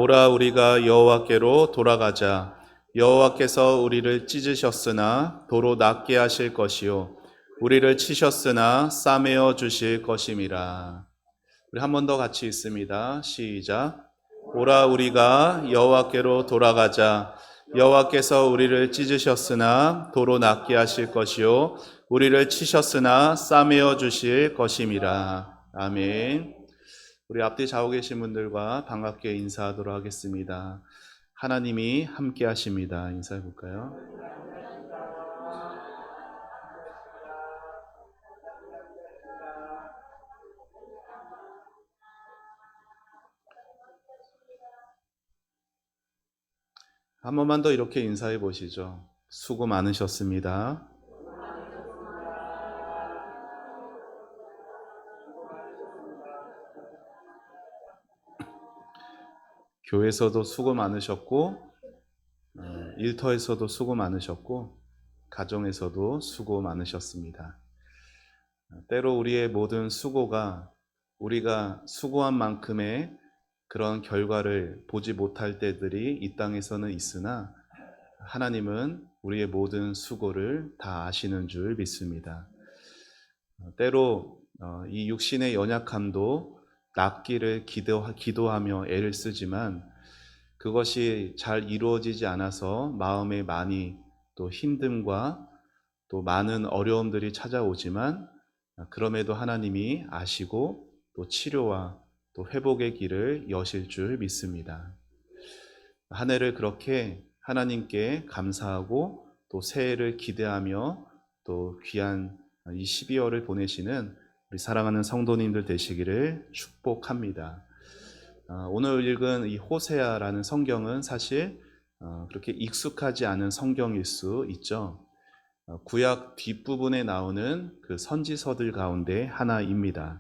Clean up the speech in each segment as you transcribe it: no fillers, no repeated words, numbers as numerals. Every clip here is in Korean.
오라 우리가 여호와께로 돌아가자. 여호와께서 우리를 찢으셨으나 도로 낫게 하실 것이요 우리를 치셨으나 싸매어 주실 것임이라. 우리 한 번 더 같이 읽습니다. 시작. 오라 우리가 여호와께로 돌아가자. 여호와께서 우리를 찢으셨으나 도로 낫게 하실 것이요 우리를 치셨으나 싸매어 주실 것임이라. 아멘. 우리 앞뒤 좌우 계신 분들과 반갑게 인사하도록 하겠습니다. 하나님이 함께 하십니다. 인사해 볼까요? 한 번만 더 이렇게 인사해 보시죠. 수고 많으셨습니다. 교회에서도 수고 많으셨고, 일터에서도 수고 많으셨고, 가정에서도 수고 많으셨습니다. 때로 우리의 모든 수고가 우리가 수고한 만큼의 그런 결과를 보지 못할 때들이 이 땅에서는 있으나 하나님은 우리의 모든 수고를 다 아시는 줄 믿습니다. 때로 이 육신의 연약함도 낫기를 기도하며 애를 쓰지만 그것이 잘 이루어지지 않아서 마음에 많이 또 힘듦과 또 많은 어려움들이 찾아오지만 그럼에도 하나님이 아시고 또 치료와 또 회복의 길을 여실 줄 믿습니다. 한 해를 그렇게 하나님께 감사하고 또 새해를 기대하며 또 귀한 이 12월을 보내시는 우리 사랑하는 성도님들 되시기를 축복합니다. 오늘 읽은 이 호세아라는 성경은 사실 그렇게 익숙하지 않은 성경일 수 있죠. 구약 뒷부분에 나오는 그 선지서들 가운데 하나입니다.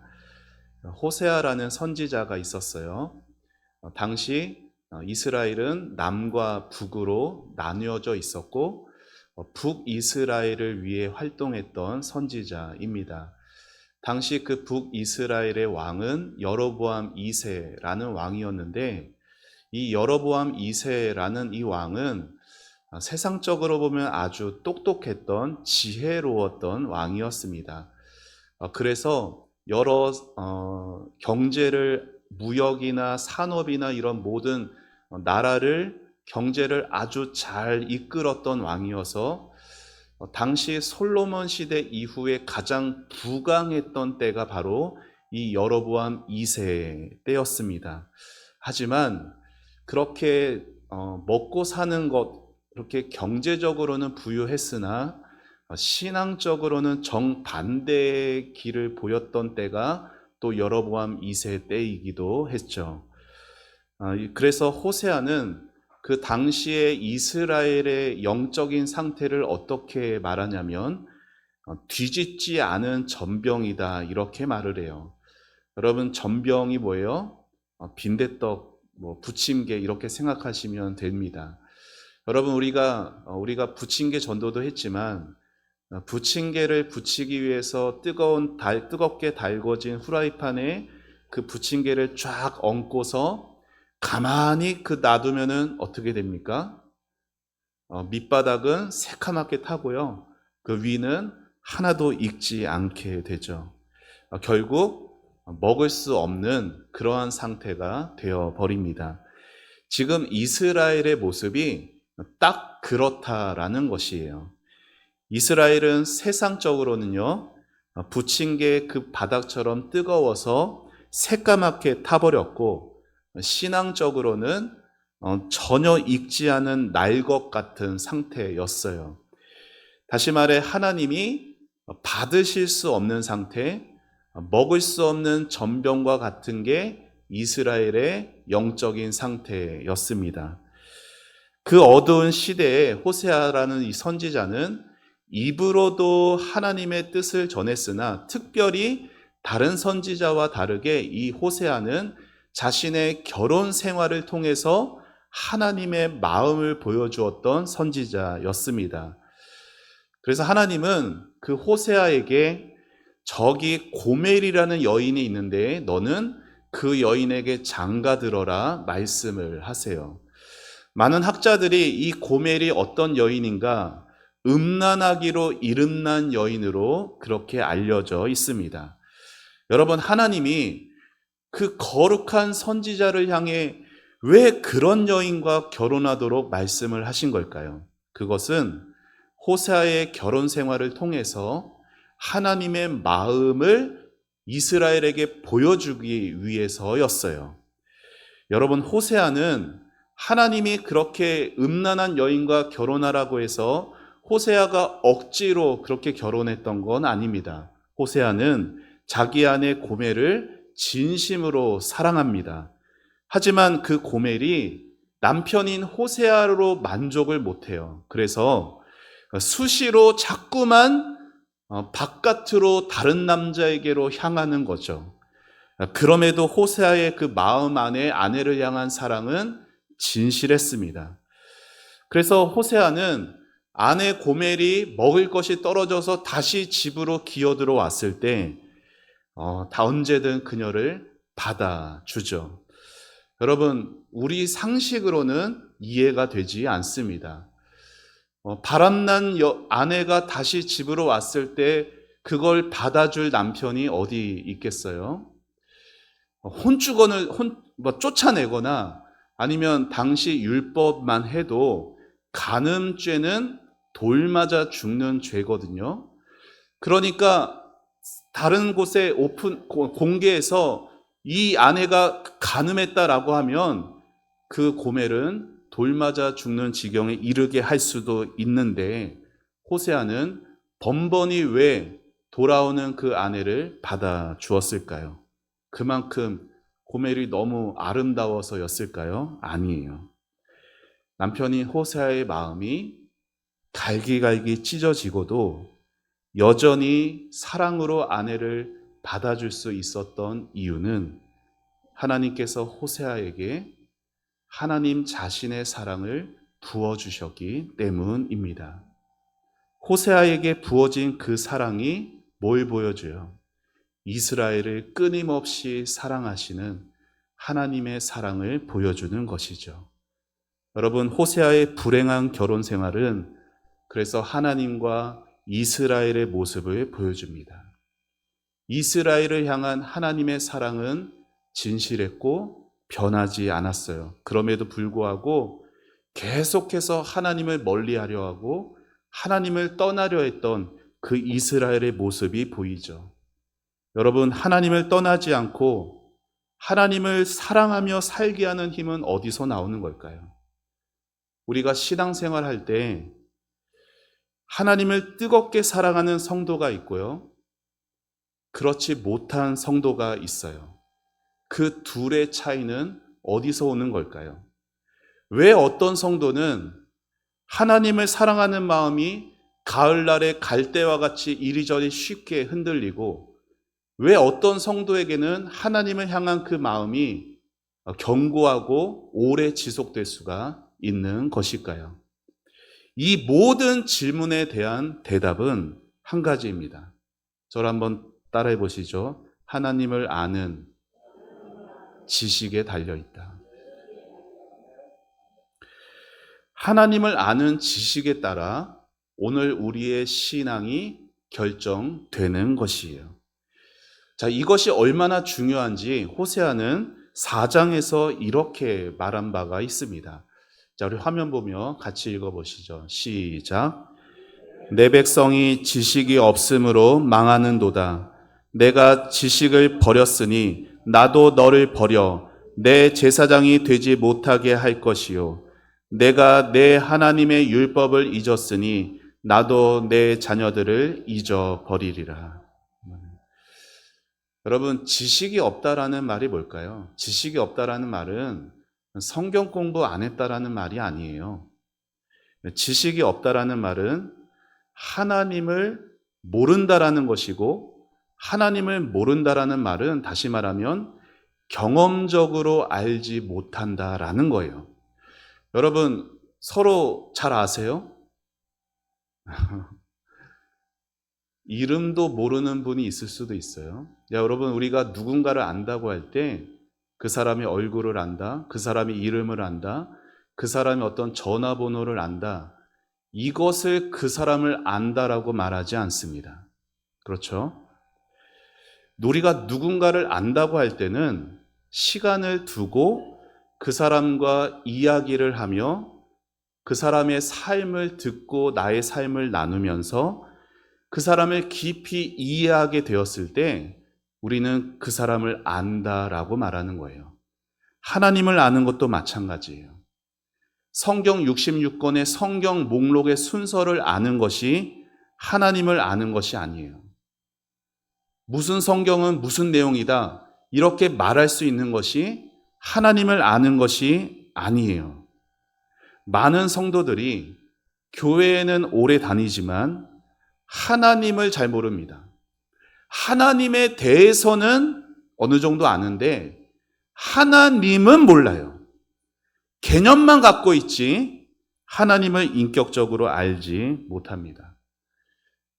호세아라는 선지자가 있었어요. 당시 이스라엘은 남과 북으로 나뉘어져 있었고 북이스라엘을 위해 활동했던 선지자입니다. 당시 그 북이스라엘의 왕은 여로보암 2세라는 왕이었는데 이 여로보암 2세라는 이 왕은 세상적으로 보면 아주 똑똑했던 지혜로웠던 왕이었습니다. 그래서 여러 경제를 무역이나 산업이나 이런 모든 나라를 경제를 아주 잘 이끌었던 왕이어서 당시 솔로몬 시대 이후에 가장 부강했던 때가 바로 이 여로보암 2세 때였습니다. 하지만 그렇게 먹고 사는 것, 그렇게 경제적으로는 부유했으나 신앙적으로는 정반대의 길을 보였던 때가 또 여로보암 2세 때이기도 했죠. 그래서 호세아는 그 당시에 이스라엘의 영적인 상태를 어떻게 말하냐면 뒤집지 않은 전병이다 이렇게 말을 해요. 여러분 전병이 뭐예요? 빈대떡, 부침개 이렇게 생각하시면 됩니다. 여러분 우리가 부침개 전도도 했지만 부침개를 부치기 위해서 뜨겁게 달궈진 후라이팬에 그 부침개를 쫙 얹고서 가만히 놔두면은 어떻게 됩니까? 밑바닥은 새카맣게 타고요. 그 위는 하나도 익지 않게 되죠. 결국 먹을 수 없는 그러한 상태가 되어 버립니다. 지금 이스라엘의 모습이 딱 그렇다라는 것이에요. 이스라엘은 세상적으로는요, 부침개 그 바닥처럼 뜨거워서 새까맣게 타버렸고, 신앙적으로는 전혀 익지 않은 날것 같은 상태였어요. 다시 말해 하나님이 받으실 수 없는 상태, 먹을 수 없는 전병과 같은 게 이스라엘의 영적인 상태였습니다. 그 어두운 시대에 호세아라는 이 선지자는 입으로도 하나님의 뜻을 전했으나 특별히 다른 선지자와 다르게 이 호세아는 자신의 결혼 생활을 통해서 하나님의 마음을 보여주었던 선지자였습니다. 그래서 하나님은 그 호세아에게 저기 고멜이라는 여인이 있는데 너는 그 여인에게 장가들어라 말씀을 하세요. 많은 학자들이 이 고멜이 어떤 여인인가 음란하기로 이름난 여인으로 그렇게 알려져 있습니다. 여러분, 하나님이 그 거룩한 선지자를 향해 왜 그런 여인과 결혼하도록 말씀을 하신 걸까요? 그것은 호세아의 결혼 생활을 통해서 하나님의 마음을 이스라엘에게 보여주기 위해서였어요. 여러분, 호세아는 하나님이 그렇게 음란한 여인과 결혼하라고 해서 호세아가 억지로 그렇게 결혼했던 건 아닙니다. 호세아는 자기 아내 고멜을 진심으로 사랑합니다. 하지만 그 고멜이 남편인 호세아로 만족을 못해요. 그래서 수시로 자꾸만 바깥으로 다른 남자에게로 향하는 거죠. 그럼에도 호세아의 그 마음 안에 아내를 향한 사랑은 진실했습니다. 그래서 호세아는 아내 고멜이 먹을 것이 떨어져서 다시 집으로 기어들어 왔을 때 다 언제든 그녀를 받아주죠. 여러분, 우리 상식으로는 이해가 되지 않습니다. 바람난 아내가 다시 집으로 왔을 때 그걸 받아줄 남편이 어디 있겠어요? 쫓아내거나 아니면 당시 율법만 해도 간음죄는 돌 맞아 죽는 죄거든요. 그러니까 다른 곳에 공개해서 이 아내가 간음했다라고 하면 그 고멜은 돌 맞아 죽는 지경에 이르게 할 수도 있는데 호세아는 번번이 왜 돌아오는 그 아내를 받아 주었을까요? 그만큼 고멜이 너무 아름다워서였을까요? 아니에요. 남편인 호세아의 마음이 갈기갈기 찢어지고도 여전히 사랑으로 아내를 받아줄 수 있었던 이유는 하나님께서 호세아에게 하나님 자신의 사랑을 부어주셨기 때문입니다. 호세아에게 부어진 그 사랑이 뭘 보여줘요? 이스라엘을 끊임없이 사랑하시는 하나님의 사랑을 보여주는 것이죠. 여러분, 호세아의 불행한 결혼 생활은 그래서 하나님과 이스라엘의 모습을 보여줍니다. 이스라엘을 향한 하나님의 사랑은 진실했고 변하지 않았어요. 그럼에도 불구하고 계속해서 하나님을 멀리하려 하고 하나님을 떠나려 했던 그 이스라엘의 모습이 보이죠. 여러분, 하나님을 떠나지 않고 하나님을 사랑하며 살게 하는 힘은 어디서 나오는 걸까요? 우리가 신앙생활 할 때 하나님을 뜨겁게 사랑하는 성도가 있고요. 그렇지 못한 성도가 있어요. 그 둘의 차이는 어디서 오는 걸까요? 왜 어떤 성도는 하나님을 사랑하는 마음이 가을날의 갈대와 같이 이리저리 쉽게 흔들리고 왜 어떤 성도에게는 하나님을 향한 그 마음이 견고하고 오래 지속될 수가 있는 것일까요? 이 모든 질문에 대한 대답은 한 가지입니다. 저를 한번 따라해 보시죠. 하나님을 아는 지식에 달려 있다. 하나님을 아는 지식에 따라 오늘 우리의 신앙이 결정되는 것이에요. 자, 이것이 얼마나 중요한지 호세아는 4장에서 이렇게 말한 바가 있습니다. 자, 우리 화면 보며 같이 읽어보시죠. 시작. 내 백성이 지식이 없으므로 망하는도다. 내가 지식을 버렸으니 나도 너를 버려 내 제사장이 되지 못하게 할 것이요. 내가 내 하나님의 율법을 잊었으니 나도 내 자녀들을 잊어버리리라. 여러분, 지식이 없다라는 말이 뭘까요? 지식이 없다라는 말은 성경 공부 안 했다라는 말이 아니에요. 지식이 없다라는 말은 하나님을 모른다라는 것이고, 하나님을 모른다라는 말은 다시 말하면 경험적으로 알지 못한다라는 거예요. 여러분, 서로 잘 아세요? 이름도 모르는 분이 있을 수도 있어요. 야, 여러분, 우리가 누군가를 안다고 할 때 그 사람의 얼굴을 안다. 그 사람의 이름을 안다. 그 사람의 어떤 전화번호를 안다. 이것을 그 사람을 안다라고 말하지 않습니다. 그렇죠? 우리가 누군가를 안다고 할 때는 시간을 두고 그 사람과 이야기를 하며 그 사람의 삶을 듣고 나의 삶을 나누면서 그 사람을 깊이 이해하게 되었을 때 우리는 그 사람을 안다라고 말하는 거예요. 하나님을 아는 것도 마찬가지예요. 성경 66권의 성경 목록의 순서를 아는 것이 하나님을 아는 것이 아니에요. 무슨 성경은 무슨 내용이다 이렇게 말할 수 있는 것이 하나님을 아는 것이 아니에요. 많은 성도들이 교회에는 오래 다니지만 하나님을 잘 모릅니다. 하나님에 대해서는 어느 정도 아는데 하나님은 몰라요. 개념만 갖고 있지 하나님을 인격적으로 알지 못합니다.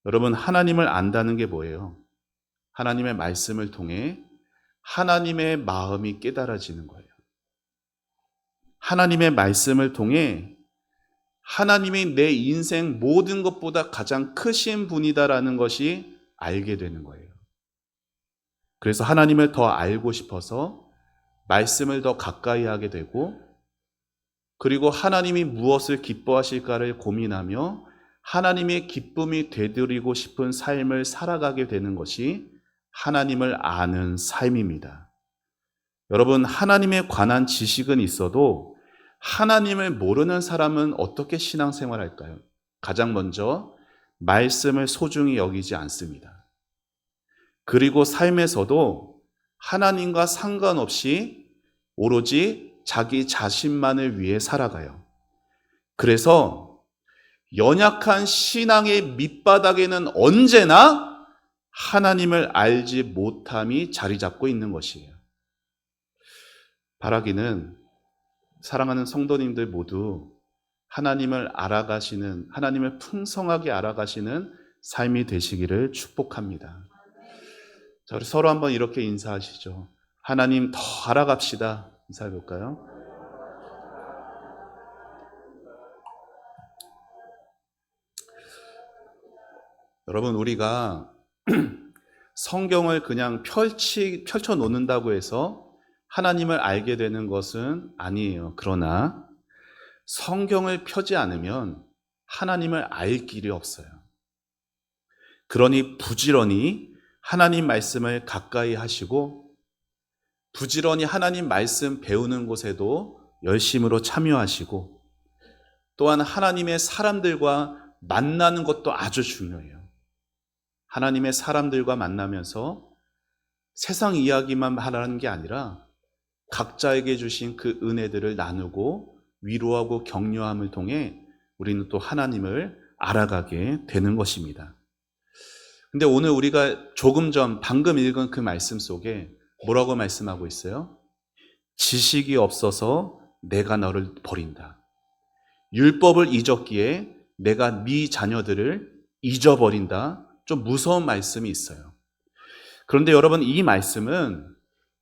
여러분, 하나님을 안다는 게 뭐예요? 하나님의 말씀을 통해 하나님의 마음이 깨달아지는 거예요. 하나님의 말씀을 통해 하나님이 내 인생 모든 것보다 가장 크신 분이다라는 것이 알게 되는 거예요. 그래서 하나님을 더 알고 싶어서 말씀을 더 가까이 하게 되고, 그리고 하나님이 무엇을 기뻐하실까를 고민하며 하나님의 기쁨이 되드리고 싶은 삶을 살아가게 되는 것이 하나님을 아는 삶입니다. 여러분, 하나님에 관한 지식은 있어도 하나님을 모르는 사람은 어떻게 신앙생활할까요? 가장 먼저 말씀을 소중히 여기지 않습니다. 그리고 삶에서도 하나님과 상관없이 오로지 자기 자신만을 위해 살아가요. 그래서 연약한 신앙의 밑바닥에는 언제나 하나님을 알지 못함이 자리 잡고 있는 것이에요. 바라기는 사랑하는 성도님들 모두 하나님을 알아가시는, 하나님을 풍성하게 알아가시는 삶이 되시기를 축복합니다. 자, 우리 서로 한번 이렇게 인사하시죠. 하나님 더 알아갑시다. 인사해 볼까요? 여러분, 우리가 성경을 그냥 펼쳐 놓는다고 해서 하나님을 알게 되는 것은 아니에요. 그러나 성경을 펴지 않으면 하나님을 알 길이 없어요. 그러니 부지런히 하나님 말씀을 가까이 하시고 부지런히 하나님 말씀 배우는 곳에도 열심으로 참여하시고 또한 하나님의 사람들과 만나는 것도 아주 중요해요. 하나님의 사람들과 만나면서 세상 이야기만 하라는 게 아니라 각자에게 주신 그 은혜들을 나누고 위로하고 격려함을 통해 우리는 또 하나님을 알아가게 되는 것입니다. 근데 오늘 우리가 조금 전 방금 읽은 그 말씀 속에 뭐라고 말씀하고 있어요? 지식이 없어서 내가 너를 버린다. 율법을 잊었기에 내가 네 자녀들을 잊어버린다. 좀 무서운 말씀이 있어요. 그런데 여러분, 이 말씀은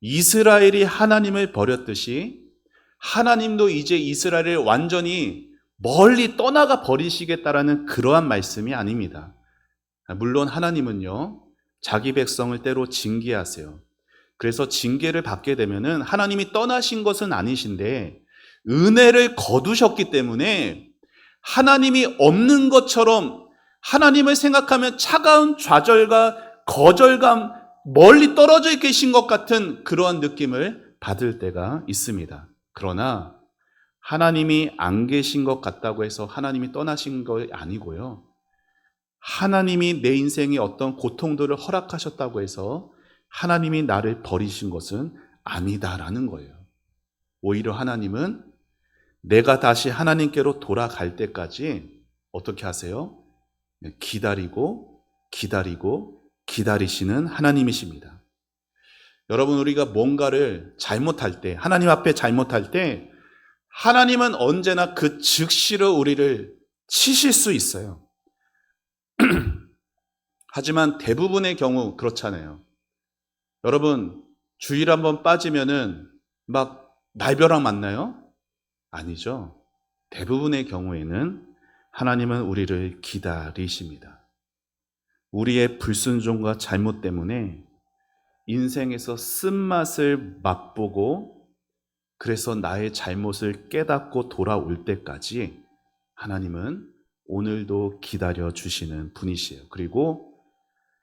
이스라엘이 하나님을 버렸듯이 하나님도 이제 이스라엘을 완전히 멀리 떠나가 버리시겠다라는 그러한 말씀이 아닙니다. 물론 하나님은요, 자기 백성을 때로 징계하세요. 그래서 징계를 받게 되면은 하나님이 떠나신 것은 아니신데 은혜를 거두셨기 때문에 하나님이 없는 것처럼 하나님을 생각하면 차가운 좌절과 거절감, 멀리 떨어져 계신 것 같은 그러한 느낌을 받을 때가 있습니다. 그러나 하나님이 안 계신 것 같다고 해서 하나님이 떠나신 거 아니고요. 하나님이 내 인생에 어떤 고통들을 허락하셨다고 해서 하나님이 나를 버리신 것은 아니다라는 거예요. 오히려 하나님은 내가 다시 하나님께로 돌아갈 때까지 어떻게 하세요? 기다리고 기다리고 기다리시는 하나님이십니다. 여러분, 우리가 뭔가를 잘못할 때, 하나님 앞에 잘못할 때 하나님은 언제나 그 즉시로 우리를 치실 수 있어요. 하지만 대부분의 경우 그렇잖아요. 여러분, 주일 한번 빠지면은 막 날벼락 맞나요? 아니죠. 대부분의 경우에는 하나님은 우리를 기다리십니다. 우리의 불순종과 잘못 때문에 인생에서 쓴맛을 맛보고 그래서 나의 잘못을 깨닫고 돌아올 때까지 하나님은 오늘도 기다려 주시는 분이시에요. 그리고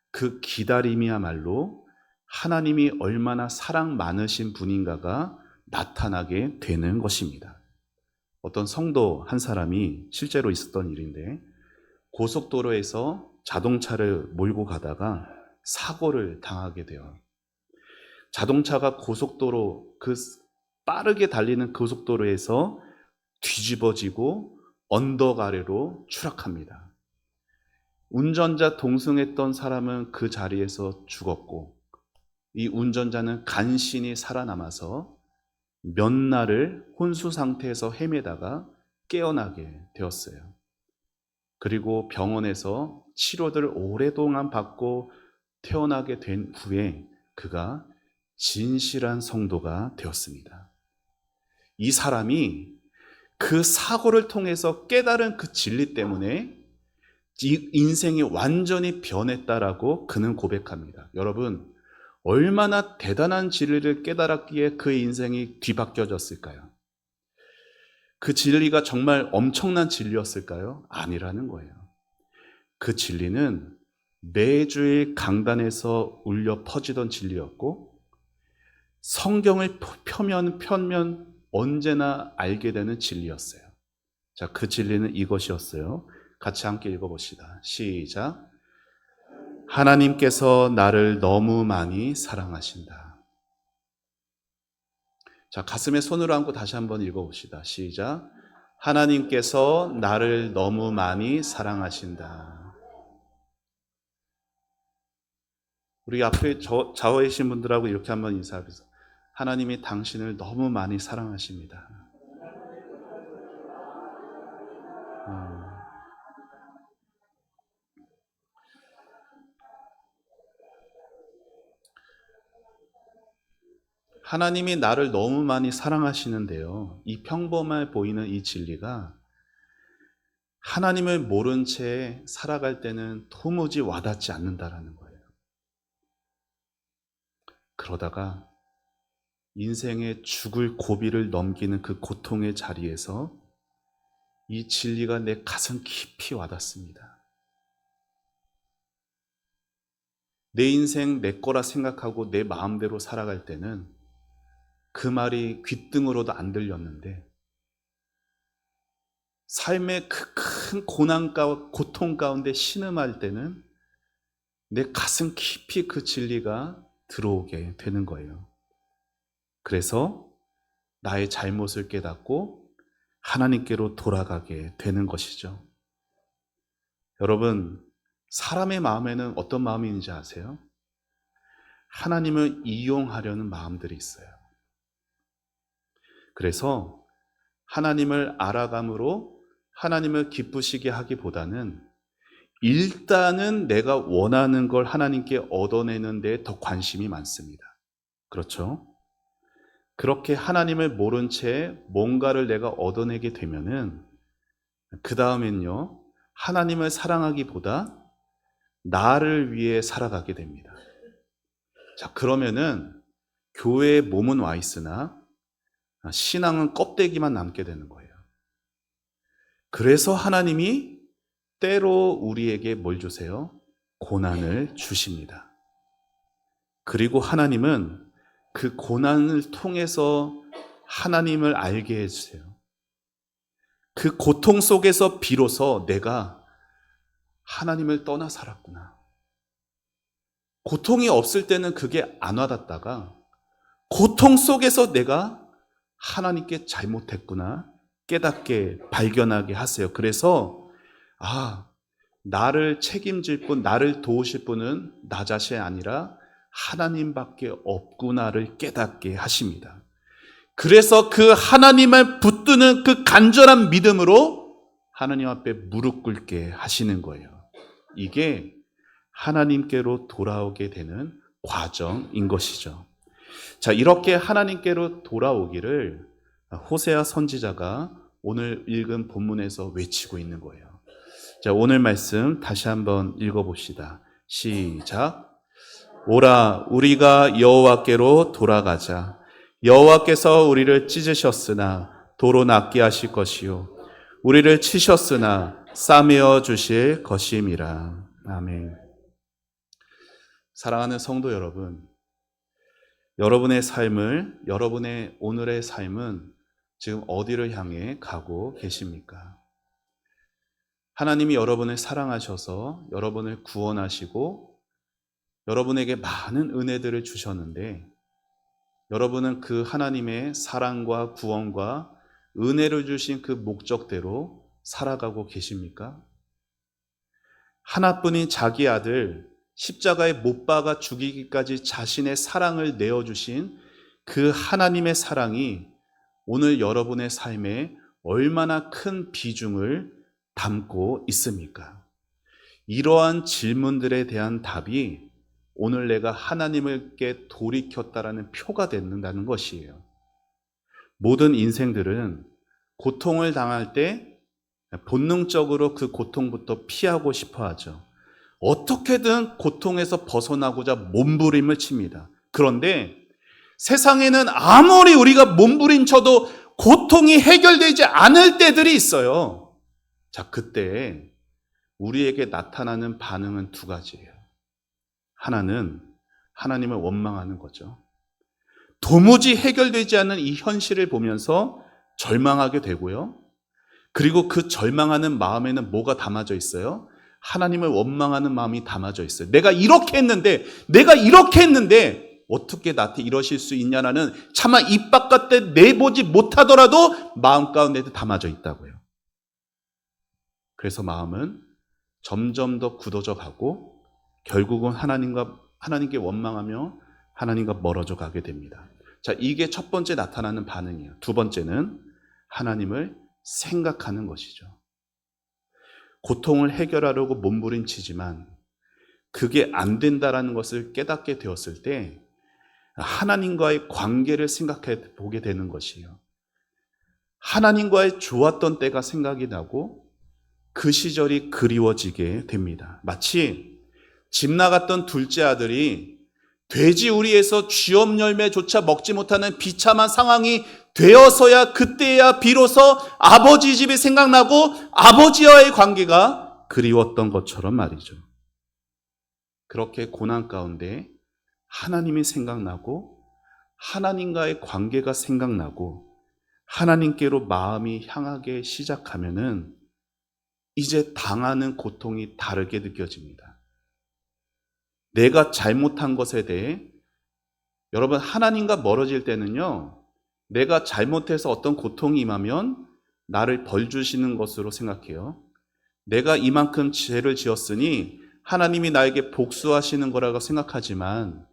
그 기다림이야말로 하나님이 얼마나 사랑 많으신 분인가가 나타나게 되는 것입니다. 어떤 성도 한 사람이 실제로 있었던 일인데 고속도로에서 자동차를 몰고 가다가 사고를 당하게 돼요. 자동차가 고속도로 빠르게 달리는 고속도로에서 뒤집어지고 언덕 아래로 추락합니다. 운전자 동승했던 사람은 그 자리에서 죽었고 이 운전자는 간신히 살아남아서 몇 날을 혼수 상태에서 헤매다가 깨어나게 되었어요. 그리고 병원에서 치료를 오랫동안 받고 태어나게 된 후에 그가 진실한 성도가 되었습니다. 이 사람이 그 사고를 통해서 깨달은 그 진리 때문에 인생이 완전히 변했다라고 그는 고백합니다. 여러분, 얼마나 대단한 진리를 깨달았기에 그의 인생이 뒤바뀌어졌을까요? 그 진리가 정말 엄청난 진리였을까요? 아니라는 거예요. 그 진리는 매주일 강단에서 울려 퍼지던 진리였고 성경을 펴면 언제나 알게 되는 진리였어요. 자, 그 진리는 이것이었어요. 같이 함께 읽어봅시다. 시작. 하나님께서 나를 너무 많이 사랑하신다. 자, 가슴에 손을 얹고 다시 한번 읽어봅시다. 시작. 하나님께서 나를 너무 많이 사랑하신다. 우리 앞에 좌우에 계신 분들하고 이렇게 한번 인사하면서 하나님이 당신을 너무 많이 사랑하십니다. 하나님이 나를 너무 많이 사랑하시는데요. 이 평범해 보이는 이 진리가 하나님을 모른 채 살아갈 때는 도무지 와닿지 않는다라는 거예요. 그러다가 인생의 죽을 고비를 넘기는 그 고통의 자리에서 이 진리가 내 가슴 깊이 와닿습니다. 내 인생 내 거라 생각하고 내 마음대로 살아갈 때는 그 말이 귓등으로도 안 들렸는데 삶의 그 큰 고난과 고통 가운데 신음할 때는 내 가슴 깊이 그 진리가 들어오게 되는 거예요. 그래서 나의 잘못을 깨닫고 하나님께로 돌아가게 되는 것이죠. 여러분, 사람의 마음에는 어떤 마음이 있는지 아세요? 하나님을 이용하려는 마음들이 있어요. 그래서 하나님을 알아감으로 하나님을 기쁘시게 하기보다는 일단은 내가 원하는 걸 하나님께 얻어내는 데 더 관심이 많습니다. 그렇죠? 그렇게 하나님을 모른 채 뭔가를 내가 얻어내게 되면은 그 다음엔요, 하나님을 사랑하기보다 나를 위해 살아가게 됩니다. 자, 그러면은 교회에 몸은 와 있으나 신앙은 껍데기만 남게 되는 거예요. 그래서 하나님이 때로 우리에게 뭘 주세요? 고난을 주십니다. 그리고 하나님은 그 고난을 통해서 하나님을 알게 해주세요. 그 고통 속에서 비로소 내가 하나님을 떠나 살았구나. 고통이 없을 때는 그게 안 와닿다가 고통 속에서 내가 하나님께 잘못했구나 깨닫게 발견하게 하세요. 그래서 나를 책임질 분, 나를 도우실 분은 나 자신이 아니라 하나님밖에 없구나를 깨닫게 하십니다. 그래서 그 하나님을 붙드는 그 간절한 믿음으로 하나님 앞에 무릎 꿇게 하시는 거예요. 이게 하나님께로 돌아오게 되는 과정인 것이죠. 자, 이렇게 하나님께로 돌아오기를 호세아 선지자가 오늘 읽은 본문에서 외치고 있는 거예요. 자, 오늘 말씀 다시 한번 읽어봅시다. 시작. 오라, 우리가 여호와께로 돌아가자. 여호와께서 우리를 찢으셨으나 도로 낫게 하실 것이요, 우리를 치셨으나 싸매어 주실 것임이라. 아멘. 사랑하는 성도 여러분, 여러분의 삶을, 여러분의 오늘의 삶은 지금 어디를 향해 가고 계십니까? 하나님이 여러분을 사랑하셔서 여러분을 구원하시고 여러분에게 많은 은혜들을 주셨는데, 여러분은 그 하나님의 사랑과 구원과 은혜를 주신 그 목적대로 살아가고 계십니까? 하나뿐인 자기 아들 십자가에 못 박아 죽이기까지 자신의 사랑을 내어주신 그 하나님의 사랑이 오늘 여러분의 삶에 얼마나 큰 비중을 담고 있습니까? 이러한 질문들에 대한 답이 오늘 내가 하나님께 돌이켰다라는 표가 된다는 것이에요. 모든 인생들은 고통을 당할 때 본능적으로 그 고통부터 피하고 싶어 하죠. 어떻게든 고통에서 벗어나고자 몸부림을 칩니다. 그런데 세상에는 아무리 우리가 몸부림쳐도 고통이 해결되지 않을 때들이 있어요. 자, 그때 우리에게 나타나는 반응은 두 가지예요. 하나는 하나님을 원망하는 거죠. 도무지 해결되지 않는 이 현실을 보면서 절망하게 되고요. 그리고 그 절망하는 마음에는 뭐가 담아져 있어요? 하나님을 원망하는 마음이 담아져 있어요. 내가 이렇게 했는데 어떻게 나한테 이러실 수 있냐라는 차마 입 바깥에 내보지 못하더라도 마음 가운데도 담아져 있다고요. 그래서 마음은 점점 더 굳어져 가고 결국은 하나님께 원망하며 하나님과 멀어져 가게 됩니다. 자, 이게 첫 번째 나타나는 반응이에요. 두 번째는 하나님을 생각하는 것이죠. 고통을 해결하려고 몸부림치지만 그게 안 된다라는 것을 깨닫게 되었을 때 하나님과의 관계를 생각해 보게 되는 것이에요. 하나님과의 좋았던 때가 생각이 나고 그 시절이 그리워지게 됩니다. 마치 집 나갔던 둘째 아들이 돼지우리에서 쥐엄 열매조차 먹지 못하는 비참한 상황이 되어서야 그때야 비로소 아버지 집이 생각나고 아버지와의 관계가 그리웠던 것처럼 말이죠. 그렇게 고난 가운데 하나님이 생각나고 하나님과의 관계가 생각나고 하나님께로 마음이 향하기 시작하면은 이제 당하는 고통이 다르게 느껴집니다. 내가 잘못한 것에 대해, 여러분, 하나님과 멀어질 때는요, 내가 잘못해서 어떤 고통이 임하면 나를 벌 주시는 것으로 생각해요. 내가 이만큼 죄를 지었으니 하나님이 나에게 복수하시는 거라고 생각하지만,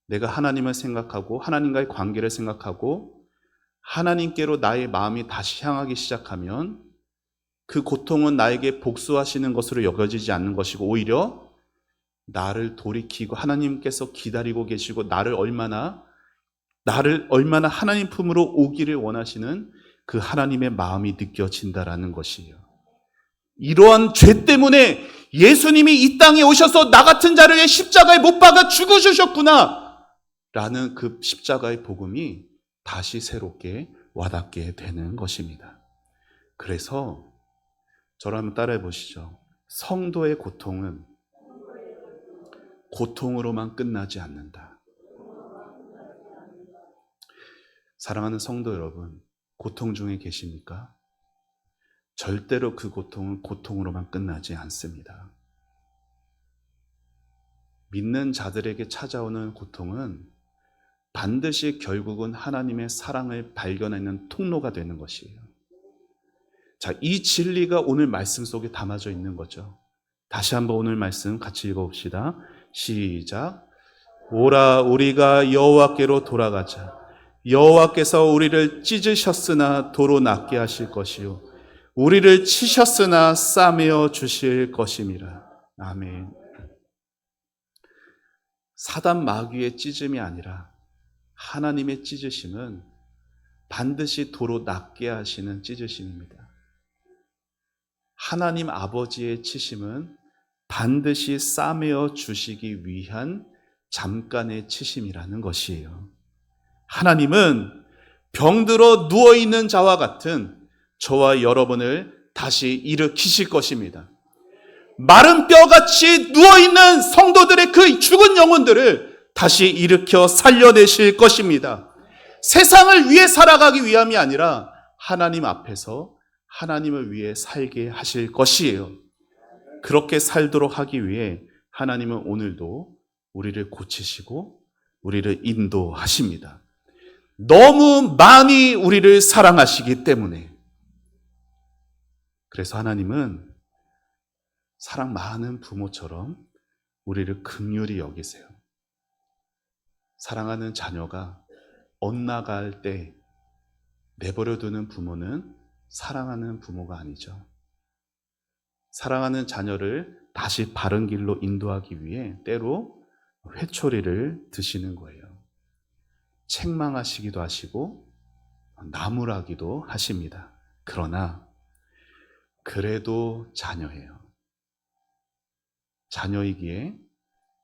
내가 하나님을 생각하고 하나님과의 관계를 생각하고 하나님께로 나의 마음이 다시 향하기 시작하면 그 고통은 나에게 복수하시는 것으로 여겨지지 않는 것이고 오히려 나를 돌이키고 하나님께서 기다리고 계시고 나를 얼마나 하나님 품으로 오기를 원하시는 그 하나님의 마음이 느껴진다라는 것이에요. 이러한 죄 때문에 예수님이 이 땅에 오셔서 나 같은 자를 위해 십자가에 못 박아 죽으셨구나 라는 그 십자가의 복음이 다시 새롭게 와닿게 되는 것입니다. 그래서 저를 한번 따라해 보시죠. 성도의 고통은 고통으로만 끝나지 않는다. 사랑하는 성도 여러분, 고통 중에 계십니까? 절대로 그 고통은 고통으로만 끝나지 않습니다. 믿는 자들에게 찾아오는 고통은 반드시 결국은 하나님의 사랑을 발견하는 통로가 되는 것이에요. 자, 이 진리가 오늘 말씀 속에 담아져 있는 거죠. 다시 한번 오늘 말씀 같이 읽어봅시다. 시작. 오라, 우리가 여호와께로 돌아가자. 여호와께서 우리를 찢으셨으나 도로 낫게 하실 것이요, 우리를 치셨으나 싸매어 주실 것임이라. 아멘. 사단 마귀의 찢음이 아니라 하나님의 찢으심은 반드시 도로 낫게 하시는 찢으심입니다. 하나님 아버지의 치심은 반드시 싸매어 주시기 위한 잠깐의 치심이라는 것이에요. 하나님은 병들어 누워있는 자와 같은 저와 여러분을 다시 일으키실 것입니다. 마른 뼈같이 누워있는 성도들의 그 죽은 영혼들을 다시 일으켜 살려내실 것입니다. 세상을 위해 살아가기 위함이 아니라 하나님 앞에서 하나님을 위해 살게 하실 것이에요. 그렇게 살도록 하기 위해 하나님은 오늘도 우리를 고치시고 우리를 인도하십니다. 너무 많이 우리를 사랑하시기 때문에. 그래서 하나님은 사랑 많은 부모처럼 우리를 긍휼히 여기세요. 사랑하는 자녀가 엇나갈 때 내버려두는 부모는 사랑하는 부모가 아니죠. 사랑하는 자녀를 다시 바른 길로 인도하기 위해 때로 회초리를 드시는 거예요. 책망하시기도 하시고 나무라기도 하십니다. 그러나 그래도 자녀예요. 자녀이기에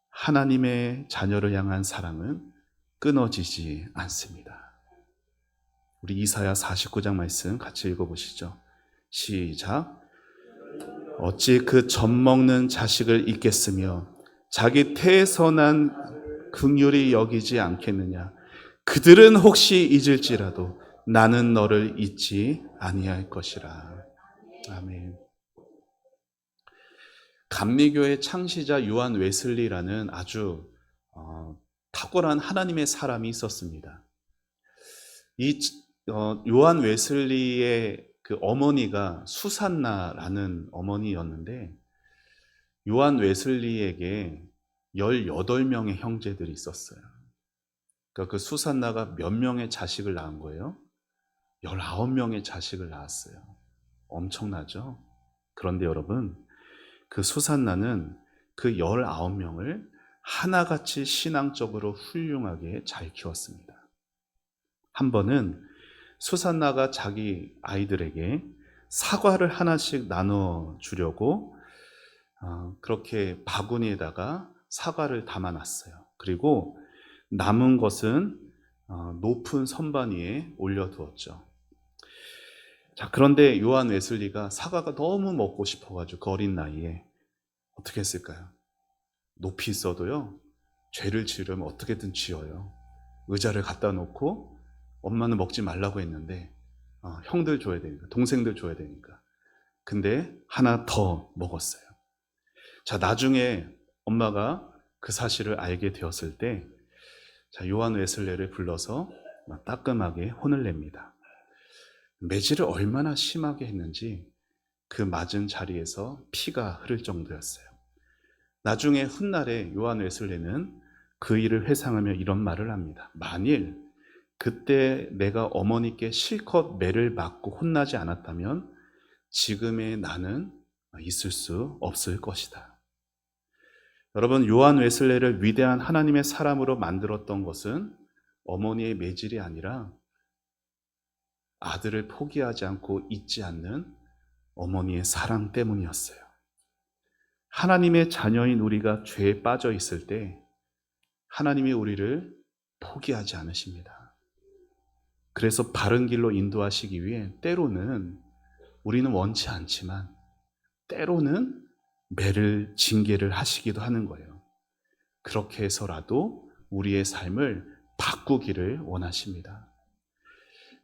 하나님의 자녀를 향한 사랑은 끊어지지 않습니다. 우리 이사야 49장 말씀 같이 읽어보시죠. 시작. 어찌 그 젖먹는 자식을 잊겠으며 자기 태에서 난 긍휼히 여기지 않겠느냐. 그들은 혹시 잊을지라도 나는 너를 잊지 아니할 것이라. 아멘. 감리교의 창시자 요한 웨슬리라는 아주 탁월한 하나님의 사람이 있었습니다. 이 요한 웨슬리의 그 어머니가 수산나라는 어머니였는데 요한 웨슬리에게 18명의 형제들이 있었어요. 그러니까 그 수산나가 몇 명의 자식을 낳은 거예요? 19명의 자식을 낳았어요. 엄청나죠? 그런데 여러분, 그 수산나는 그 19명을 하나같이 신앙적으로 훌륭하게 잘 키웠습니다. 한 번은 수산나가 자기 아이들에게 사과를 하나씩 나눠주려고 그렇게 바구니에다가 사과를 담아놨어요. 그리고 남은 것은 높은 선반 위에 올려두었죠. 자, 그런데 요한 웨슬리가 사과가 너무 먹고 싶어가지고 그 어린 나이에 어떻게 했을까요? 높이 있어도요, 죄를 지으려면 어떻게든 지어요. 의자를 갖다 놓고 엄마는 먹지 말라고 했는데 형들 줘야 되니까, 동생들 줘야 되니까. 근데 하나 더 먹었어요. 자, 나중에 엄마가 그 사실을 알게 되었을 때 요한 웨슬레를 불러서 따끔하게 혼을 냅니다. 매질을 얼마나 심하게 했는지 그 맞은 자리에서 피가 흐를 정도였어요. 나중에 훗날에 요한 웨슬레는 그 일을 회상하며 이런 말을 합니다. 만일 그때 내가 어머니께 실컷 매를 맞고 혼나지 않았다면 지금의 나는 있을 수 없을 것이다. 여러분, 요한 웨슬레를 위대한 하나님의 사람으로 만들었던 것은 어머니의 매질이 아니라 아들을 포기하지 않고 잊지 않는 어머니의 사랑 때문이었어요. 하나님의 자녀인 우리가 죄에 빠져 있을 때 하나님이 우리를 포기하지 않으십니다. 그래서 바른 길로 인도하시기 위해 때로는 우리는 원치 않지만 때로는 매를 징계를 하시기도 하는 거예요. 그렇게 해서라도 우리의 삶을 바꾸기를 원하십니다.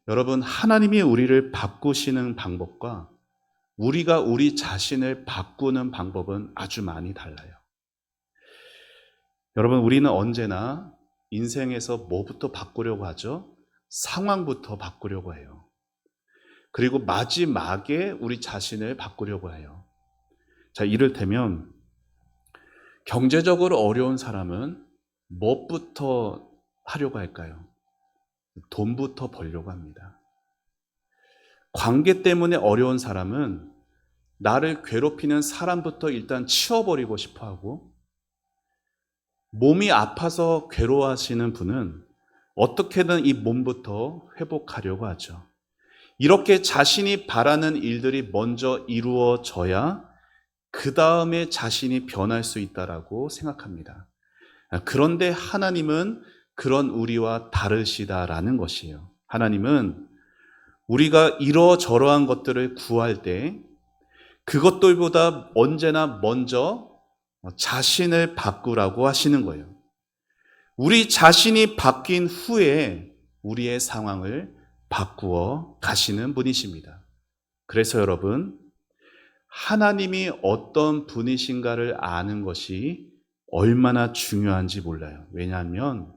여러분, 하나님이 우리를 바꾸시는 방법과 우리가 우리 자신을 바꾸는 방법은 아주 많이 달라요. 여러분, 우리는 언제나 인생에서 뭐부터 바꾸려고 하죠? 상황부터 바꾸려고 해요. 그리고 마지막에 우리 자신을 바꾸려고 해요. 자, 이를테면 경제적으로 어려운 사람은 무엇부터 하려고 할까요? 돈부터 벌려고 합니다. 관계 때문에 어려운 사람은 나를 괴롭히는 사람부터 일단 치워버리고 싶어 하고, 몸이 아파서 괴로워하시는 분은 어떻게든 이 몸부터 회복하려고 하죠. 이렇게 자신이 바라는 일들이 먼저 이루어져야 그 다음에 자신이 변할 수 있다라고 생각합니다. 그런데 하나님은 그런 우리와 다르시다라는 것이에요. 하나님은 우리가 이러저러한 것들을 구할 때 그것들보다 언제나 먼저 자신을 바꾸라고 하시는 거예요. 우리 자신이 바뀐 후에 우리의 상황을 바꾸어 가시는 분이십니다. 그래서 여러분, 하나님이 어떤 분이신가를 아는 것이 얼마나 중요한지 몰라요. 왜냐하면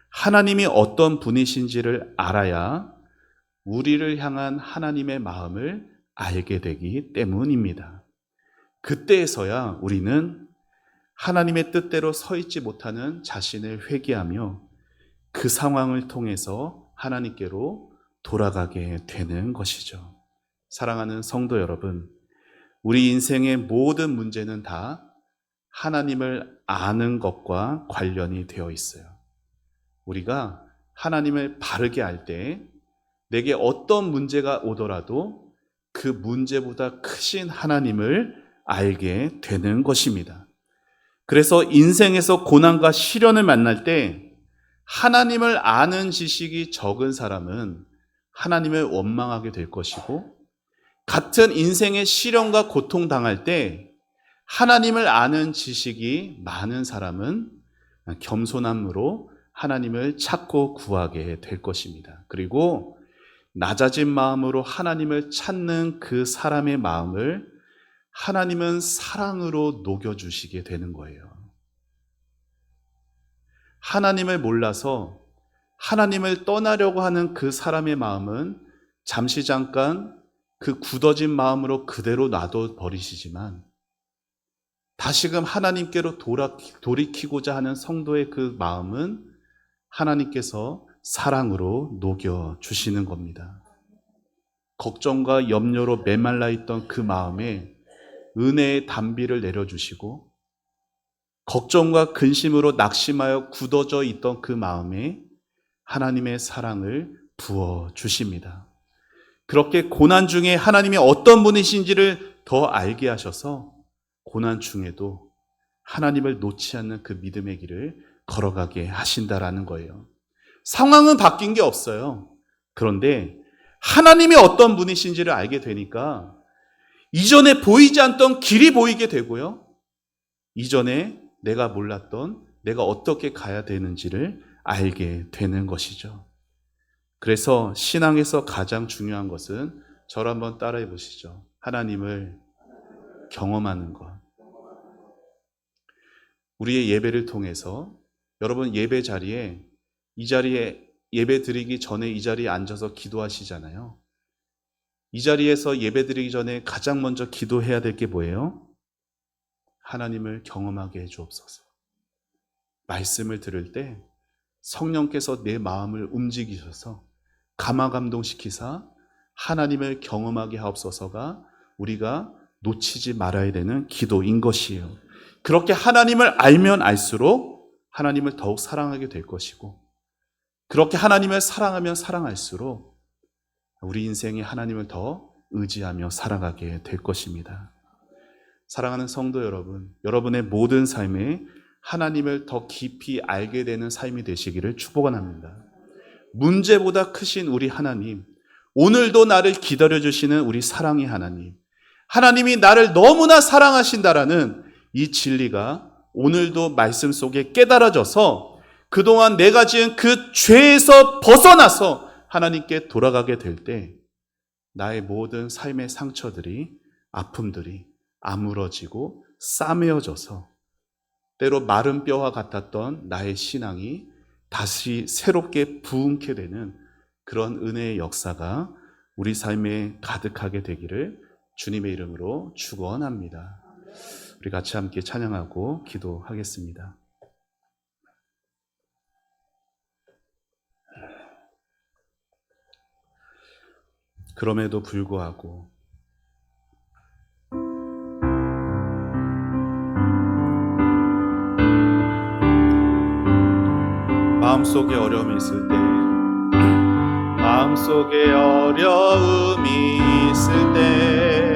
하나님이 어떤 분이신지를 알아야 우리를 향한 하나님의 마음을 알게 되기 때문입니다. 그때에서야 우리는 하나님의 뜻대로 서 있지 못하는 자신을 회개하며 그 상황을 통해서 하나님께로 돌아가게 되는 것이죠. 사랑하는 성도 여러분, 우리 인생의 모든 문제는 다 하나님을 아는 것과 관련이 되어 있어요. 우리가 하나님을 바르게 알 때 내게 어떤 문제가 오더라도 그 문제보다 크신 하나님을 알게 되는 것입니다. 그래서 인생에서 고난과 시련을 만날 때 하나님을 아는 지식이 적은 사람은 하나님을 원망하게 될 것이고, 같은 인생의 시련과 고통 당할 때 하나님을 아는 지식이 많은 사람은 겸손함으로 하나님을 찾고 구하게 될 것입니다. 그리고 낮아진 마음으로 하나님을 찾는 그 사람의 마음을 하나님은 사랑으로 녹여주시게 되는 거예요. 하나님을 몰라서 하나님을 떠나려고 하는 그 사람의 마음은 잠시 잠깐 그 굳어진 마음으로 그대로 놔둬 버리시지만, 다시금 하나님께로 돌이키고자 하는 성도의 그 마음은 하나님께서 사랑으로 녹여주시는 겁니다. 걱정과 염려로 메말라 있던 그 마음에 은혜의 단비를 내려주시고, 걱정과 근심으로 낙심하여 굳어져 있던 그 마음에 하나님의 사랑을 부어주십니다. 그렇게 고난 중에 하나님이 어떤 분이신지를 더 알게 하셔서 고난 중에도 하나님을 놓지 않는 그 믿음의 길을 걸어가게 하신다라는 거예요. 상황은 바뀐 게 없어요. 그런데 하나님이 어떤 분이신지를 알게 되니까 이전에 보이지 않던 길이 보이게 되고요, 이전에 내가 몰랐던 내가 어떻게 가야 되는지를 알게 되는 것이죠. 그래서 신앙에서 가장 중요한 것은, 저를 한번 따라해 보시죠. 하나님을 경험하는 것. 우리의 예배를 통해서 여러분 예배 자리에, 이 자리에 예배 드리기 전에 이 자리에 앉아서 기도하시잖아요. 이 자리에서 예배 드리기 전에 가장 먼저 기도해야 될 게 뭐예요? 하나님을 경험하게 해 주옵소서. 말씀을 들을 때 성령께서 내 마음을 움직이셔서 감화감동시키사 하나님을 경험하게 하옵소서가 우리가 놓치지 말아야 되는 기도인 것이에요. 그렇게 하나님을 알면 알수록 하나님을 더욱 사랑하게 될 것이고, 그렇게 하나님을 사랑하면 사랑할수록 우리 인생에 하나님을 더 의지하며 살아가게 될 것입니다. 사랑하는 성도 여러분, 여러분의 모든 삶에 하나님을 더 깊이 알게 되는 삶이 되시기를 축복합니다. 문제보다 크신 우리 하나님, 오늘도 나를 기다려주시는 우리 사랑의 하나님, 하나님이 나를 너무나 사랑하신다라는 이 진리가 오늘도 말씀 속에 깨달아져서 그동안 내가 지은 그 죄에서 벗어나서 하나님께 돌아가게 될 때 나의 모든 삶의 상처들이, 아픔들이 아물어지고 싸매어져서 때로 마른 뼈와 같았던 나의 신앙이 다시 새롭게 부흥케 되는 그런 은혜의 역사가 우리 삶에 가득하게 되기를 주님의 이름으로 축원합니다. 우리 같이 함께 찬양하고 기도하겠습니다. 그럼에도 불구하고 마음속에 어려움이 있을 때, 마음속에 어려움이 있을 때,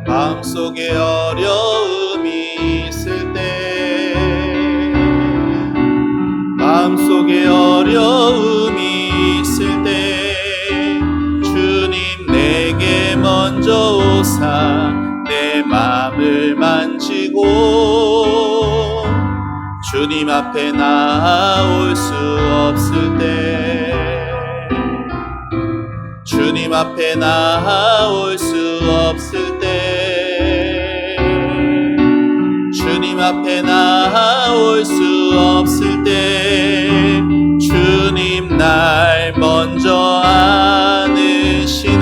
마음속에 어려움이 있을 때, 마음속에 어려움이 있을 때, 주님 내게 먼저 오사 내 마음을 만지고 주님 앞에 나올 수 없을 때, 주님 앞에 나올 수 없을 때, 주님 앞에 나올 수 없을 때, 주님 날 먼저 아느시네.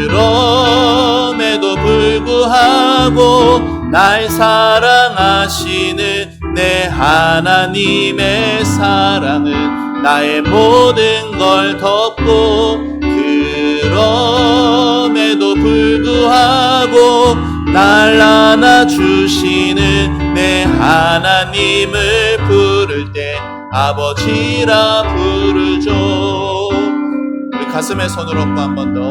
그럼에도 불구하고 날 사랑하시는 내 하나님의 사랑은 나의 모든 걸 덮고, 그럼에도 불구하고 날 안아주시는 내 하나님을 부를 때 아버지라 부르죠. 우리 가슴에 손을 얹고 한 번 더.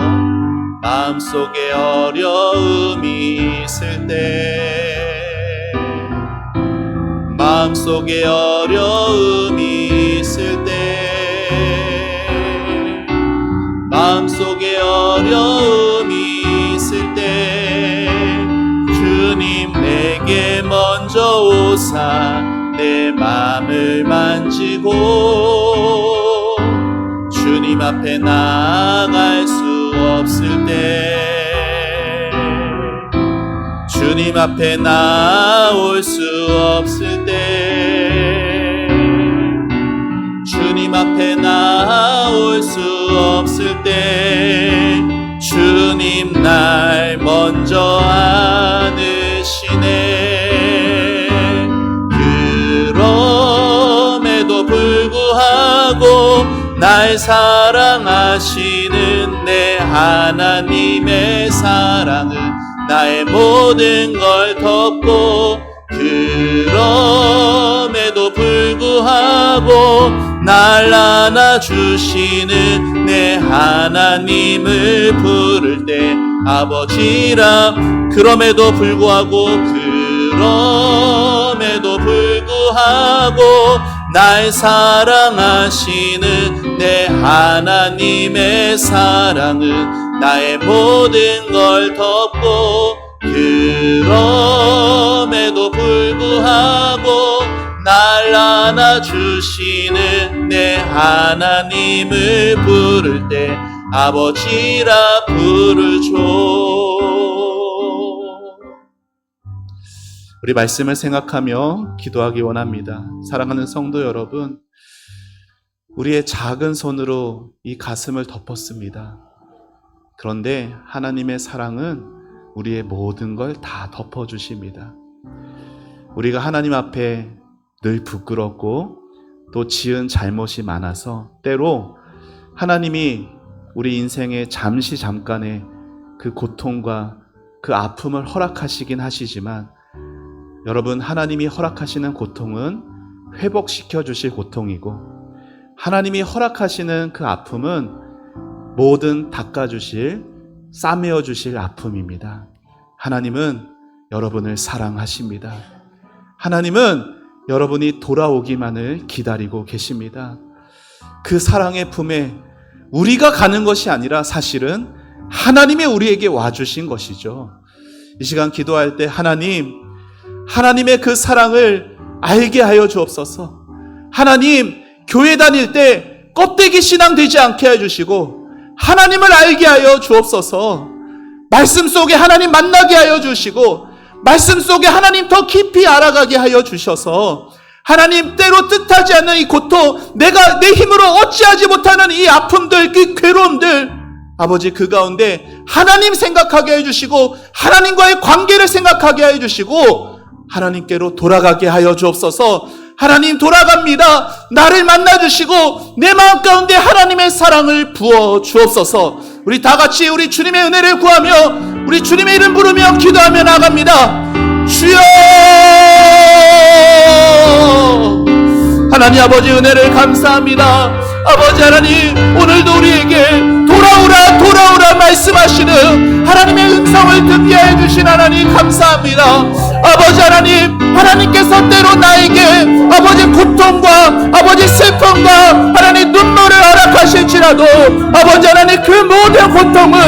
마음속에 어려움이 있을 때, 마음속에 어려움이 있을 때, 마음속에 어려움이 있을 때, 주님 내게 먼저 오사 내 마음을 만지고 주님 앞에 나아갈 수 없을 때, 주님 앞에 나올 수 없을 때, 주님 앞에 나올 수 없을 때, 주님 날 먼저 아느시네. 그럼에도 불구하고 날 사랑하시는 내 하나님의 사랑은 나의 모든 걸 덮고, 그럼에도 불구하고 날 안아주시는 내 하나님을 부를 때 아버지라. 그럼에도 불구하고, 그럼에도 불구하고 날 사랑하시는 내 하나님의 사랑은 나의 모든 걸 덮고, 그럼에도 불구하고 날 안아주시는 내 하나님을 부를 때 아버지라 부르죠. 우리 말씀을 생각하며 기도하기 원합니다. 사랑하는 성도 여러분, 우리의 작은 손으로 이 가슴을 덮었습니다. 그런데 하나님의 사랑은 우리의 모든 걸 다 덮어주십니다. 우리가 하나님 앞에 늘 부끄럽고 또 지은 잘못이 많아서 때로 하나님이 우리 인생에 잠깐의 그 고통과 그 아픔을 허락하시긴 하시지만, 여러분, 하나님이 허락하시는 고통은 회복시켜 주실 고통이고, 하나님이 허락하시는 그 아픔은 모든 닦아주실, 싸매어 주실 아픔입니다. 하나님은 여러분을 사랑하십니다. 하나님은 여러분이 돌아오기만을 기다리고 계십니다. 그 사랑의 품에 우리가 가는 것이 아니라 사실은 하나님이 우리에게 와주신 것이죠. 이 시간 기도할 때 하나님의 그 사랑을 알게 하여 주옵소서. 하나님, 교회 다닐 때 껍데기 신앙 되지 않게 해주시고 하나님을 알게 하여 주옵소서. 말씀 속에 하나님 만나게 하여 주시고 말씀 속에 하나님 더 깊이 알아가게 하여 주셔서 하나님, 때로 뜻하지 않는 이 고통, 내가 내 힘으로 어찌하지 못하는 이 아픔들, 그 괴로움들, 아버지 그 가운데 하나님 생각하게 해주시고 하나님과의 관계를 생각하게 해주시고 하나님께로 돌아가게 하여 주옵소서. 하나님, 돌아갑니다. 나를 만나주시고 내 마음 가운데 하나님의 사랑을 부어 주옵소서. 우리 다 같이 우리 주님의 은혜를 구하며 우리 주님의 이름 부르며 기도하며 나갑니다. 주여! 하나님 아버지 은혜를 감사합니다. 아버지 하나님, 오늘도 우리에게 돌아오라 돌아오라 말씀하시는 하나님의 음성을 듣게 해주신 하나님 감사합니다. 아버지 하나님, 하나님께서 때로 나에게 아버지 고통과 아버지 슬픔과 하나님 눈물을 허락하실지라도 아버지 하나님, 그 모든 고통을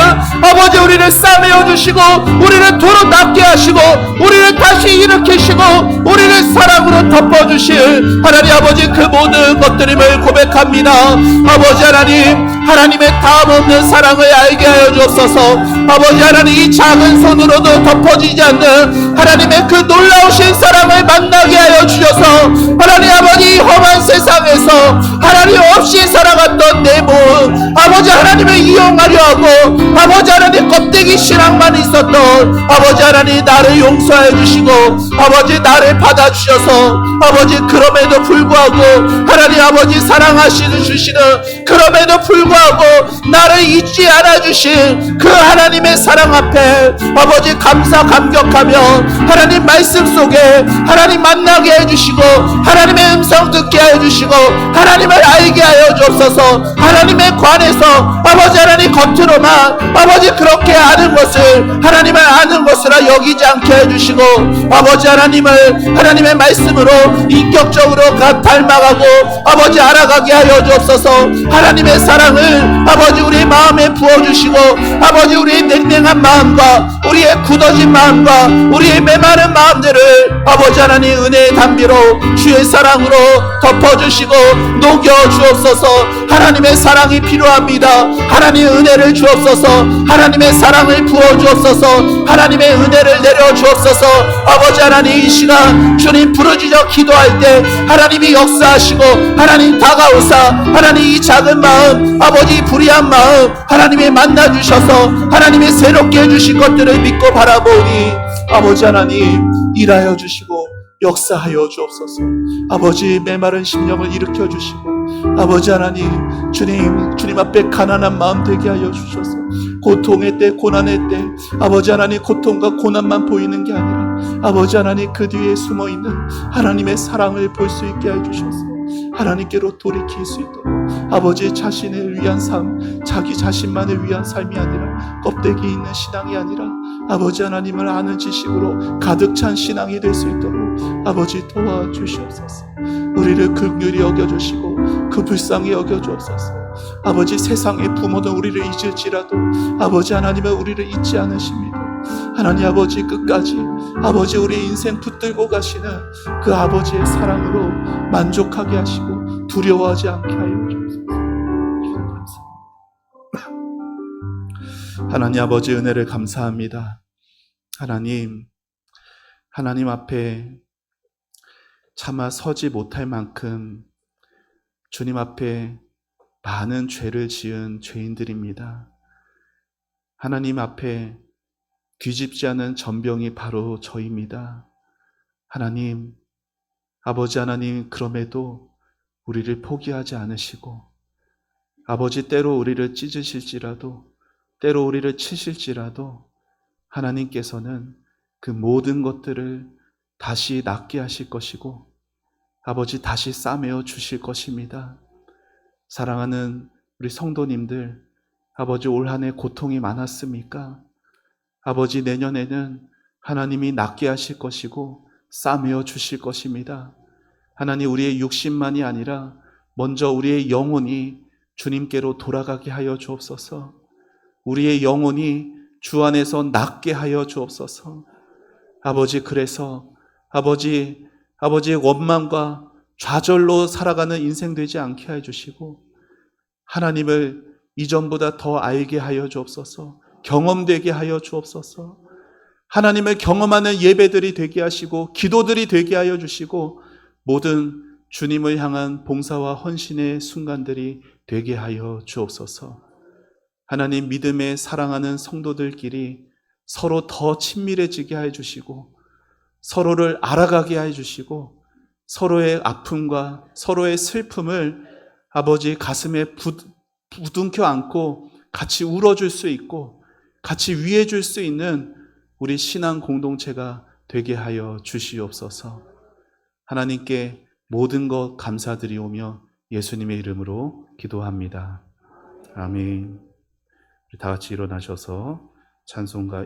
아버지 우리를 싸매어 주시고 우리를 도로 낫게 하시고 우리를 다시 일으키시고 우리를 사랑으로 덮어주실 하나님 아버지, 그 모든 것들임을 고백합니다. 아버지 하나님, 하나님의 다함없는 사랑을 알게 하여 주옵소서. 아버지 하나님, 이 작은 손으로도 덮어지지 않는 하나님의 그 놀라우신 사랑을 만나게 하여 주셔서 하나님 아버지, 험한 세상에서 하나님 없이 살아갔던 내 몸 아버지 하나님을 이용하려 하고 아버지 하나님 껍데기 신앙만 있었던 아버지 하나님, 나를 용서해 주시고 아버지 나를 받아주셔서 아버지, 그럼에도 불구하고 하나님 아버지 사랑하시는 주시는 그럼에도 불구하고 나를 잊지 않아 주신 그 하나님의 사랑 앞에 아버지 감사 감격하며 하나님 말씀 속에 하나님 만나게 해주시고 하나님의 음성 듣게 해주시고 하나님을 알게 하여 주옵소서. 하나님의 관에서 아버지 하나님 겉으로만 아버지 그렇게 아는 것을 하나님을 아는 것으로 여기지 않게 해주시고 아버지 하나님을 하나님의 말씀으로 인격적으로 닮아가고 아버지 알아가게 하여 주옵소서. 하나님의 사랑을 아버지 우리 마음에 부어주시고 아버지 우리의 냉랭한 마음과 우리의 굳어진 마음과 우리의 메마른 마음들을 아버지 하나님 은혜의 담비로 주의 사랑으로 덮어주시고 녹여주옵소서. 하나님의 사랑이 필요합니다. 하나님 은혜를 주옵소서. 하나님의 사랑을 부어주옵소서. 하나님의 은혜를 내려주옵소서. 아버지 하나님, 이 시간 주님 부르짖어 기도할 때 하나님이 역사하시고 하나님 다가오사 하나님 이 작은 마음 아버지 불의한 마음 하나님이 만나주셔서 하나님이 새롭게 해주신 것들을 믿고 바라보니 아버지 하나님 일하여 주시고 역사하여 주옵소서. 아버지 메마른 심령을 일으켜 주시고 아버지 하나님, 주님 앞에 가난한 마음 되게 하여 주셔서 고통의 때 고난의 때 아버지 하나님 고통과 고난만 보이는 게 아니라 아버지 하나님 그 뒤에 숨어있는 하나님의 사랑을 볼 수 있게 해주셔서 하나님께로 돌이킬 수 있도록 아버지 자신을 위한 삶, 자기 자신만을 위한 삶이 아니라 껍데기 있는 신앙이 아니라 아버지 하나님을 아는 지식으로 가득 찬 신앙이 될 수 있도록 아버지 도와주시옵소서. 우리를 긍휼히 여겨주시고 그 불쌍히 여겨주옵소서. 아버지 세상의 부모는 우리를 잊을지라도 아버지 하나님은 우리를 잊지 않으십니다. 하나님 아버지 끝까지 아버지 우리 인생 붙들고 가시는 그 아버지의 사랑으로 만족하게 하시고 두려워하지 않게 하여 주옵소서. 하나님 아버지 은혜를 감사합니다. 하나님 앞에 차마 서지 못할 만큼 주님 앞에 많은 죄를 지은 죄인들입니다. 하나님 앞에 뒤집지 않은 전병이 바로 저입니다. 하나님, 아버지 하나님, 그럼에도 우리를 포기하지 않으시고 아버지 때로 우리를 찢으실지라도 때로 우리를 치실지라도 하나님께서는 그 모든 것들을 다시 낫게 하실 것이고 아버지 다시 싸매어 주실 것입니다. 사랑하는 우리 성도님들, 아버지 올 한 해 고통이 많았습니까? 아버지 내년에는 하나님이 낫게 하실 것이고 싸매어 주실 것입니다. 하나님, 우리의 육신만이 아니라 먼저 우리의 영혼이 주님께로 돌아가게 하여 주옵소서. 우리의 영혼이 주 안에서 낫게 하여 주옵소서. 아버지, 그래서 아버지의 원망과 좌절로 살아가는 인생 되지 않게 해주시고 하나님을 이전보다 더 알게 하여 주옵소서. 경험되게 하여 주옵소서. 하나님을 경험하는 예배들이 되게 하시고 기도들이 되게 하여 주시고 모든 주님을 향한 봉사와 헌신의 순간들이 되게 하여 주옵소서. 하나님, 믿음에 사랑하는 성도들끼리 서로 더 친밀해지게 해주시고 서로를 알아가게 해주시고 서로의 아픔과 서로의 슬픔을 아버지 가슴에 부둥켜 안고 같이 울어줄 수 있고 같이 위해줄 수 있는 우리 신앙 공동체가 되게 하여 주시옵소서. 하나님께 모든 것 감사드리오며 예수님의 이름으로 기도합니다. 아멘. 우리 다 같이 일어나셔서 찬송가